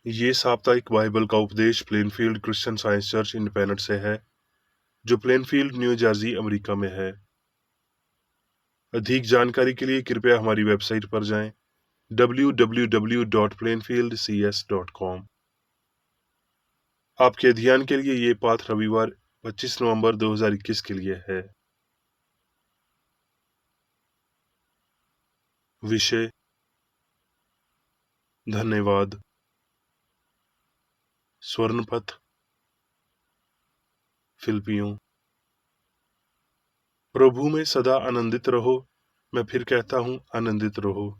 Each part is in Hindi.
ये साप्ताहिक बाइबल का उपदेश Plainfield Christian science church independent से है, जो प्लेनफील्ड, न्यू जर्सी, अमेरिका में है। अधिक जानकारी के लिए कृपया हमारी वेबसाइट पर जाएं www.plainfieldcs.com। आपके ध्यान के लिए ये पाठ रविवार 25 नवंबर 2021 के लिए है। विषय: धन्यवाद। स्वर्णपथ फिलिपियों। प्रभु में सदा आनंदित रहो। मैं फिर कहता हूँ, आनंदित रहो।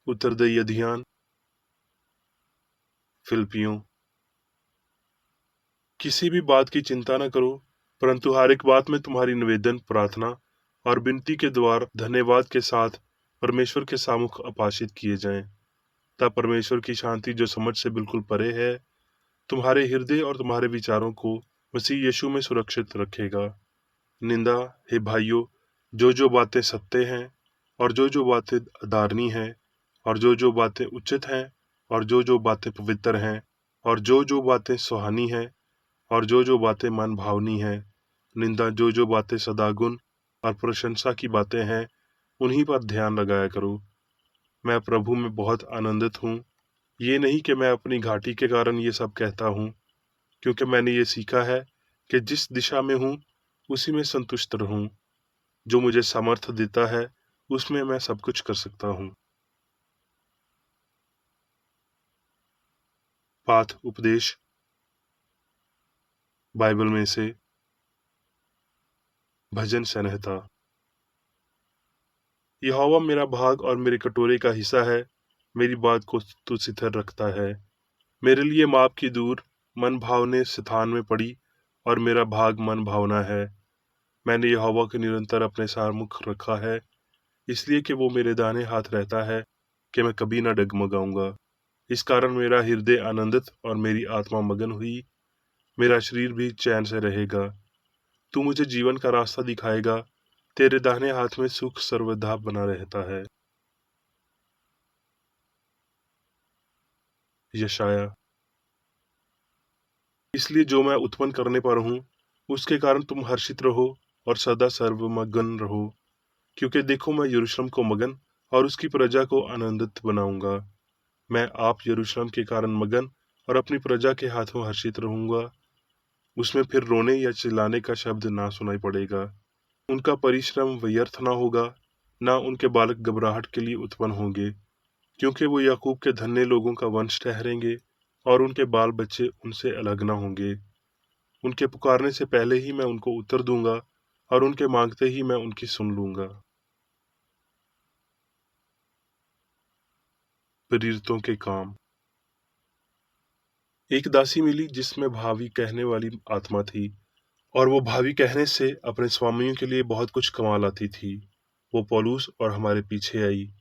उत्तरदायी ध्यान। फिलिपियों। किसी भी बात की चिंता न करो, परंतु हर एक बात में तुम्हारी निवेदन, प्रार्थना और विनती के द्वारा धन्यवाद के साथ परमेश्वर के सामुख अपाशित किए जाएं। तब परमेश्वर की शांति, जो समझ से बिल्कुल परे है, तुम्हारे हृदय और तुम्हारे विचारों को मसीह यीशु में सुरक्षित रखेगा। निंदा, हे भाइयों, जो बातें सत्य हैं और जो बातें आदरणीय हैं और जो बातें उचित हैं और जो बातें पवित्र हैं और जो बातें सुहानी हैं और जो बातें मन भावनी हैं, निंदा, जो बातें सदागुण और प्रशंसा की बातें हैं, उन्हीं पर ध्यान लगाया करो। मैं प्रभु में बहुत आनंदित हूँ। ये नहीं कि मैं अपनी घाटी के कारण ये सब कहता हूँ, क्योंकि मैंने ये सीखा है कि जिस दिशा में हूँ उसी में संतुष्ट रहूं। जो मुझे सामर्थ्य देता है, उसमें मैं सब कुछ कर सकता हूँ। पाठ उपदेश बाइबल में से भजन संहिता। यहोवा मेरा भाग और मेरे कटोरे का हिस्सा है, मेरी बात को तू स्थिर रखता है। मेरे लिए माप की दूर मन भावने स्थान में पड़ी और मेरा भाग मन भावना है। मैंने यहोवा को निरंतर अपने सामुख रखा है, इसलिए कि वो मेरे दाहिने हाथ रहता है कि मैं कभी न डगमगाऊंगा। इस कारण मेरा हृदय आनंदित और मेरी आत्मा मगन हुई, मेरा शरीर भी चैन से रहेगा। तू मुझे जीवन का रास्ता दिखाएगा, तेरे दाहिने हाथ में सुख सर्वदा बना रहता है। यशाया। इसलिए जो मैं उत्पन्न करने पर हूँ, उसके कारण तुम हर्षित रहो और सदा सर्वमगन रहो, क्योंकि देखो मैं यरूशलेम को मगन और उसकी प्रजा को आनंदित बनाऊंगा। मैं आप यरूशलेम के कारण मगन और अपनी प्रजा के हाथों हर्षित रहूंगा। उसमें फिर रोने या चिल्लाने का शब्द ना सुनाई पड़ेगा। उनका परिश्रम व्यर्थ ना होगा, ना उनके बालक घबराहट के लिए उत्पन्न होंगे, क्योंकि वो याकूब के धन्य लोगों का वंश ठहरेंगे और उनके बाल बच्चे उनसे अलग ना होंगे। उनके पुकारने से पहले ही मैं उनको उत्तर दूंगा और उनके मांगते ही मैं उनकी सुन लूंगा। प्रेरितों के काम। एक दासी मिली जिसमें भावी कहने वाली आत्मा थी, और वो भावी कहने से अपने स्वामियों के लिए बहुत कुछ कमा लाती थी। वो पौलुस और हमारे पीछे आई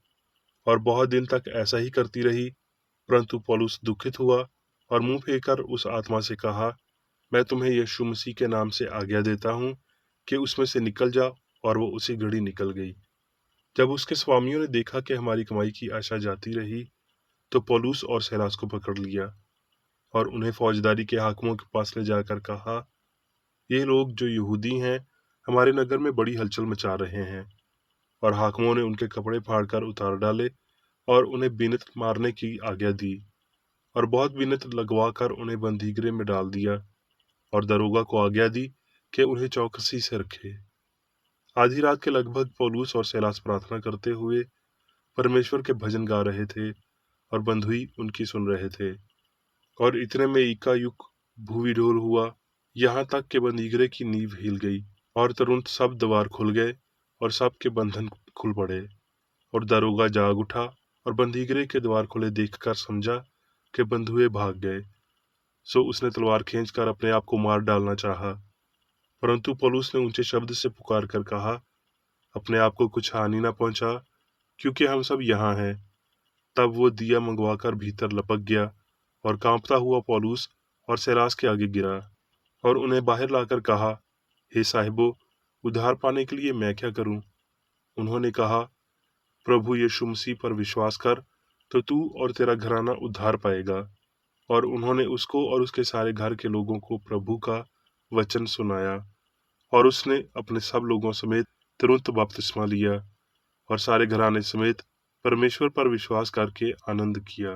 और बहुत दिन तक ऐसा ही करती रही, परंतु पौलुस दुखित हुआ और मुंह फेंकर उस आत्मा से कहा, मैं तुम्हें यीशु मसीह के नाम से आज्ञा देता हूँ कि उसमें से निकल जाओ। और वो उसी घड़ी निकल गई। जब उसके स्वामियों ने देखा कि हमारी कमाई की आशा जाती रही, तो पौलुस और सीलास को पकड़ लिया और उन्हें फौजदारी के हाकिमों के पास ले जाकर कहा, ये लोग जो यहूदी हैं, हमारे नगर में बड़ी हलचल मचा रहे हैं। और हाकिमों ने उनके कपड़े फाड़कर उतार डाले और उन्हें बीनत मारने की आज्ञा दी और बहुत बीनत लगवाकर उन्हें बंदीगृह में डाल दिया और दरोगा को आज्ञा दी कि उन्हें चौकसी से रखे। आधी रात के लगभग पौलुस और सीलास प्रार्थना करते हुए परमेश्वर के भजन गा रहे थे और बंधुई उनकी सुन रहे थे। और इतने में एकाएक भूविडोल हुआ, यहाँ तक कि बंदीगृह की नींव हिल गई और तुरंत सब द्वार खुल गए और सब के बंधन खुल पड़े। और दरोगा जाग उठा और बंदीगृह के द्वार खुले देखकर समझा कि बंधुए भाग गए। सो उसने तलवार खींचकर अपने आप को मार डालना चाहा, परंतु पौलुस ने ऊंचे शब्द से पुकार कर कहा, अपने आप को कुछ हानि न पहुंचा, क्योंकि हम सब यहाँ हैं। तब वो दिया मंगवाकर भीतर लपक गया और कांपता हुआ पौलुस और सीलास के आगे गिरा और उन्हें बाहर लाकर कहा, हे साहिबो, उद्धार पाने के लिए मैं क्या करूं? उन्होंने कहा, प्रभु यीशु मसीह पर विश्वास कर, तो तू और तेरा घराना उद्धार पाएगा। और उन्होंने उसको और उसके सारे घर के लोगों को प्रभु का वचन सुनाया, और उसने अपने सब लोगों समेत तुरंत बपतिस्मा लिया और सारे घराने समेत परमेश्वर पर विश्वास करके आनंद किया।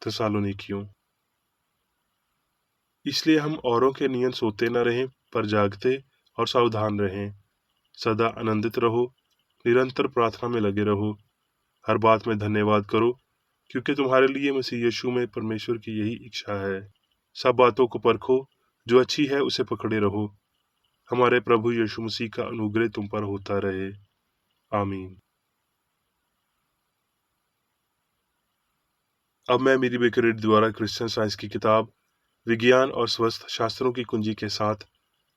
थिस्सलुनीकियों। इसलिए हम औरों के नियन सोते न रहें, पर जागते और सावधान रहें। सदा आनंदित रहो, निरंतर प्रार्थना में लगे रहो, हर बात में धन्यवाद करो, क्योंकि तुम्हारे लिए मसीह यीशु में परमेश्वर की यही इच्छा है। सब बातों को परखो, जो अच्छी है उसे पकड़े रहो। हमारे प्रभु यीशु मसीह का अनुग्रह तुम पर होता रहे। आमीन। अब मैं मेरी बेकर द्वारा क्रिश्चियन साइंस की किताब विज्ञान और स्वस्थ शास्त्रों की कुंजी के साथ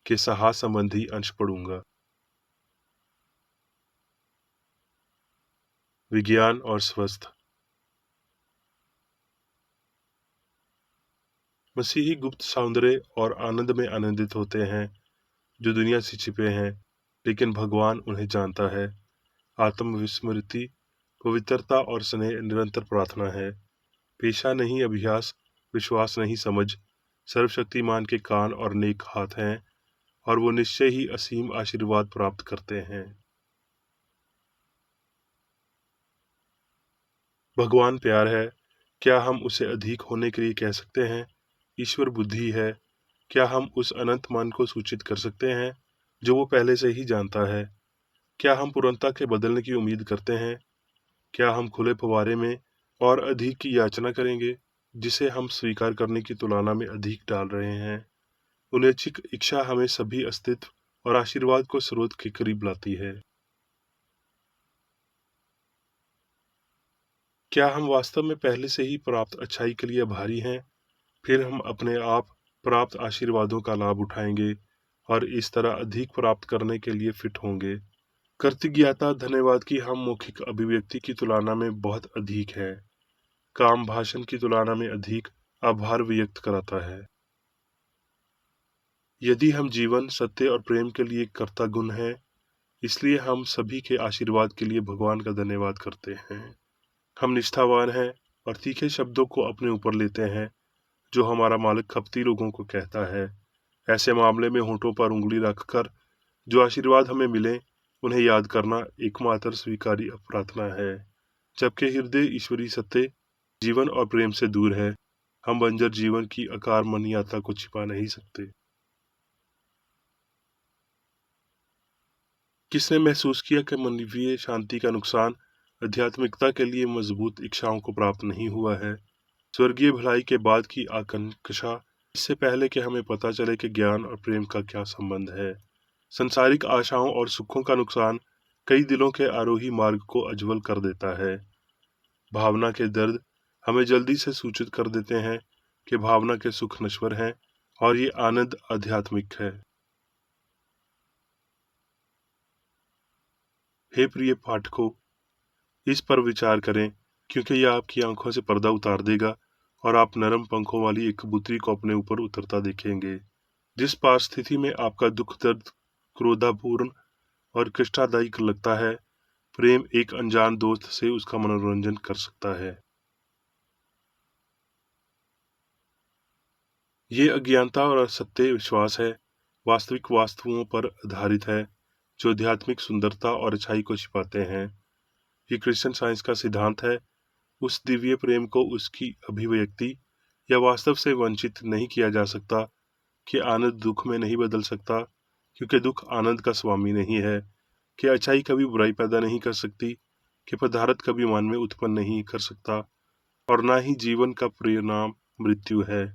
के साहस संबंधी अंश पढ़ूंगा। विज्ञान और स्वस्थ। मसीही गुप्त सौंदर्य और आनंद में आनंदित होते हैं, जो दुनिया से छिपे हैं, लेकिन भगवान उन्हें जानता है। आत्मविस्मृति, पवित्रता और स्नेह निरंतर प्रार्थना है। पेशा नहीं अभ्यास, विश्वास नहीं समझ। सर्वशक्तिमान के कान और नेक हाथ हैं, और वो निश्चय ही असीम आशीर्वाद प्राप्त करते हैं। भगवान प्यार है, क्या हम उसे अधिक होने के लिए कह सकते हैं? ईश्वर बुद्धि है, क्या हम उस अनंत मन को सूचित कर सकते हैं जो वो पहले से ही जानता है? क्या हम पूर्णता के बदलने की उम्मीद करते हैं? क्या हम खुले फव्वारे में और अधिक की याचना करेंगे, जिसे हम स्वीकार करने की तुलना में अधिक डाल रहे हैं? उन्नैच्छिक इच्छा हमें सभी अस्तित्व और आशीर्वाद को स्रोत के करीब लाती है। क्या हम वास्तव में पहले से ही प्राप्त अच्छाई के लिए आभारी हैं? फिर हम अपने आप प्राप्त आशीर्वादों का लाभ उठाएंगे और इस तरह अधिक प्राप्त करने के लिए फिट होंगे। कृतज्ञता धन्यवाद की हम मौखिक अभिव्यक्ति की तुलना में बहुत अधिक है। काम भाषण की तुलना में अधिक आभार व्यक्त कराता है। यदि हम जीवन, सत्य और प्रेम के लिए कर्ता गुण हैं, इसलिए हम सभी के आशीर्वाद के लिए भगवान का धन्यवाद करते हैं। हम निष्ठावान हैं और तीखे शब्दों को अपने ऊपर लेते हैं, जो हमारा मालिक कपटी लोगों को कहता है। ऐसे मामले में होठों पर उंगली रखकर जो आशीर्वाद हमें मिले, उन्हें याद करना एकमात्र स्वीकार्य प्रार्थना है। जबकि हृदय ईश्वरीय सत्य, जीवन और प्रेम से दूर है, हम बंजर जीवन की अकारमनीयता को छिपा नहीं सकते। किसने महसूस किया कि मानवीय शांति का नुकसान आध्यात्मिकता के लिए मजबूत इच्छाओं को प्राप्त नहीं हुआ है? स्वर्गीय भलाई के बाद की आकांक्षा, इससे पहले कि हमें पता चले कि ज्ञान और प्रेम का क्या संबंध है। संसारिक आशाओं और सुखों का नुकसान कई दिलों के आरोही मार्ग को अज्वल कर देता है। भावना के दर्द हमें जल्दी से सूचित कर देते हैं कि भावना के सुख नश्वर हैं और ये आनंद आध्यात्मिक है। हे प्रिय पाठकों, इस पर विचार करें, क्योंकि यह आपकी आंखों से पर्दा उतार देगा और आप नरम पंखों वाली एक कबूतरी को अपने ऊपर उतरता देखेंगे। जिस परिस्थिति में आपका दुख दर्द क्रोधापूर्ण और कष्टदायी लगता है, प्रेम एक अनजान दोस्त से उसका मनोरंजन कर सकता है। ये अज्ञानता और असत्य विश्वास है, वास्तविक वास्तुओं पर आधारित है, जो आध्यात्मिक सुंदरता और अच्छाई को छिपाते हैं। ये क्रिश्चियन साइंस का सिद्धांत है। उस दिव्य प्रेम को उसकी अभिव्यक्ति या वास्तव से वंचित नहीं किया जा सकता, कि आनंद दुख में नहीं बदल सकता, क्योंकि दुख आनंद का स्वामी नहीं है, कि अच्छाई कभी बुराई पैदा नहीं कर सकती, कि पदार्थ कभी मन में उत्पन्न नहीं कर सकता, और ना ही जीवन का परिणाम मृत्यु है।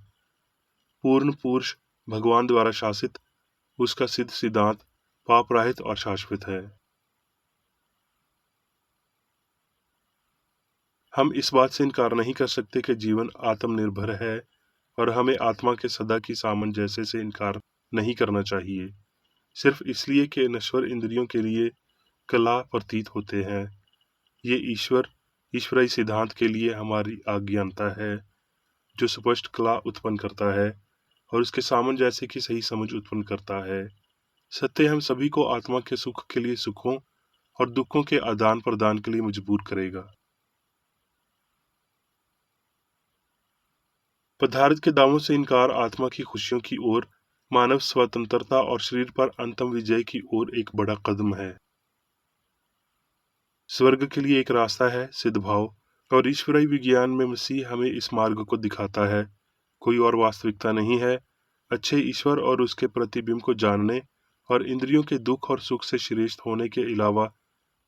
पूर्ण पुरुष भगवान द्वारा शासित उसका सिद्ध सिद्धांत पाप रहित और शाश्वत है। हम इस बात से इनकार नहीं कर सकते कि जीवन आत्मनिर्भर है, और हमें आत्मा के सदा की सामंजस्य से इनकार नहीं करना चाहिए, सिर्फ इसलिए कि नश्वर इंद्रियों के लिए कला प्रतीत होते हैं। ये ईश्वरीय सिद्धांत के लिए हमारी अज्ञानता है, जो स्पष्ट कला उत्पन्न करता है और उसके सामंजस्य की सही समझ उत्पन्न करता है। सत्य हम सभी को आत्मा के सुख के लिए सुखों और दुखों के आदान प्रदान के लिए मजबूर करेगा। पदार्थ के दावों से इनकार आत्मा की खुशियों की ओर, मानव स्वतंत्रता और शरीर पर अंतम विजय की ओर एक बड़ा कदम है। स्वर्ग के लिए एक रास्ता है सिद्धभाव, और ईश्वरीय विज्ञान में मसीह हमें इस मार्ग को दिखाता है। कोई और वास्तविकता नहीं है अच्छे ईश्वर और उसके प्रतिबिंब को जानने और इंद्रियों के दुख और सुख से श्रेष्ठ होने के अलावा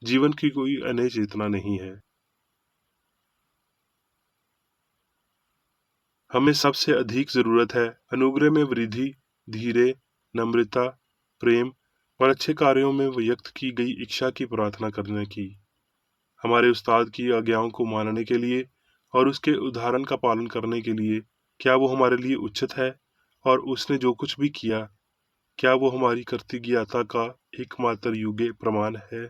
जीवन की कोई अन्य चेतना नहीं है। हमें सबसे अधिक जरूरत है अनुग्रह में वृद्धि, धीरे, नम्रता, प्रेम और अच्छे कार्यों में व्यक्त की गई इच्छा की प्रार्थना करने की। हमारे उस्ताद की आज्ञाओं को मानने के लिए और उसके उदाहरण का पालन करने के लिए क्या वो हमारे लिए उचित है, और उसने जो कुछ भी किया क्या वो हमारी कृतज्ञता का एकमात्र योग्य प्रमाण है।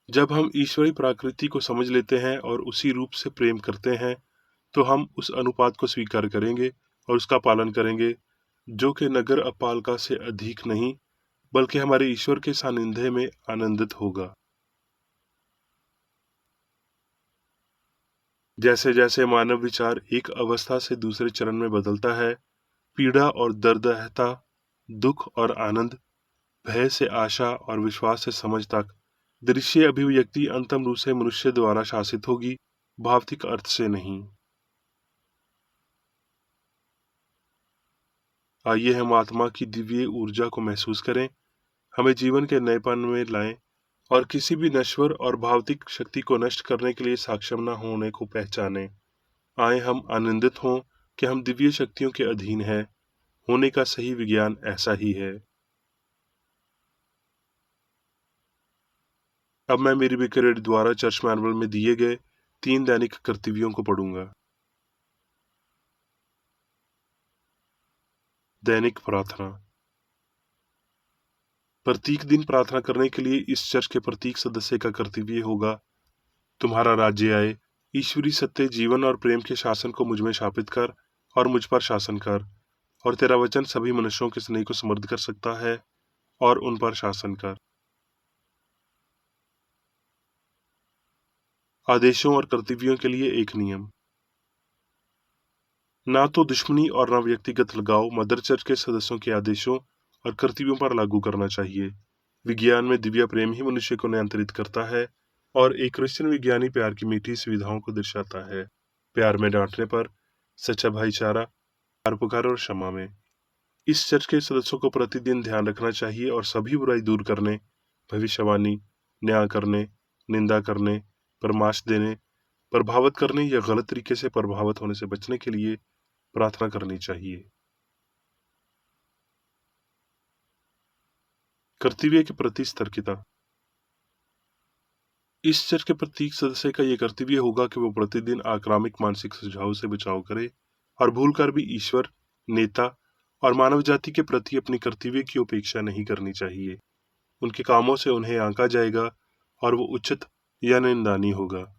जब हम ईश्वरीय प्रकृति को समझ लेते हैं और उसी रूप से प्रेम करते हैं, तो हम उस अनुपात को स्वीकार करेंगे और उसका पालन करेंगे, जो कि नगर अपालका से अधिक नहीं बल्कि हमारे ईश्वर के सानिध्य में आनंदित होगा। जैसे जैसे मानव विचार एक अवस्था से दूसरे चरण में बदलता है, पीड़ा और दर्दहता, दुख और आनंद, भय से आशा और विश्वास से समझ तक, दृश्य अभिव्यक्ति अंतम रूप से मनुष्य द्वारा शासित होगी, भौतिक अर्थ से नहीं। आइए हम आत्मा की दिव्य ऊर्जा को महसूस करें, हमें जीवन के नएपन में लाएं और किसी भी नश्वर और भौतिक शक्ति को नष्ट करने के लिए सक्षम न होने को पहचानें। आए हम आनंदित हों कि हम दिव्य शक्तियों के अधीन हैं। होने का सही विज्ञान ऐसा ही है। अब मैं मेरी विक्रेट द्वारा चर्च मैनुअल में दिए गए 3 दैनिक कर्तव्यों को पढ़ूंगा। दैनिक प्रार्थना। प्रत्येक दिन प्रार्थना करने के लिए इस चर्च के प्रत्येक सदस्य का कर्तव्य होगा, तुम्हारा राज्य आए, ईश्वरी सत्य, जीवन और प्रेम के शासन को मुझ में स्थापित कर और मुझ पर शासन कर, और तेरा वचन सभी मनुष्यों के स्नेह को समृद्ध कर सकता है और उन पर शासन कर। आदेशों और कर्तव्यों के लिए एक नियम। ना तो दुश्मनी और ना व्यक्तिगत लगाव मदर चर्च के सदस्यों के आदेशों और कर्तव्यों पर लागू करना चाहिए। विज्ञान में दिव्य प्रेम ही मनुष्य को नियंत्रित करता है और एक क्रिश्चियन विज्ञानी प्यार की मीठी सुविधाओं को दर्शाता है। प्यार में डांटने पर, सच्चा भाईचारा, परोपकार और क्षमा में। इस चर्च के सदस्यों को प्रतिदिन ध्यान रखना चाहिए और सभी बुराई दूर करने, भविष्यवाणी, न्याय करने, निंदा करने, परामर्श देने, प्रभावित करने या गलत तरीके से प्रभावित होने से बचने के लिए प्रार्थना करनी चाहिए। कर्तव्य के प्रति सतर्कता। इस चर्च के प्रत्येक सदस्य का यह कर्तव्य होगा कि वो प्रतिदिन आक्रामक मानसिक सुझाव से बचाव करे और भूलकर भी ईश्वर, नेता और मानव जाति के प्रति अपनी कर्तव्य की उपेक्षा नहीं करनी चाहिए। उनके कामों से उन्हें आंका जाएगा और वो उचित या निंदनीय होगा।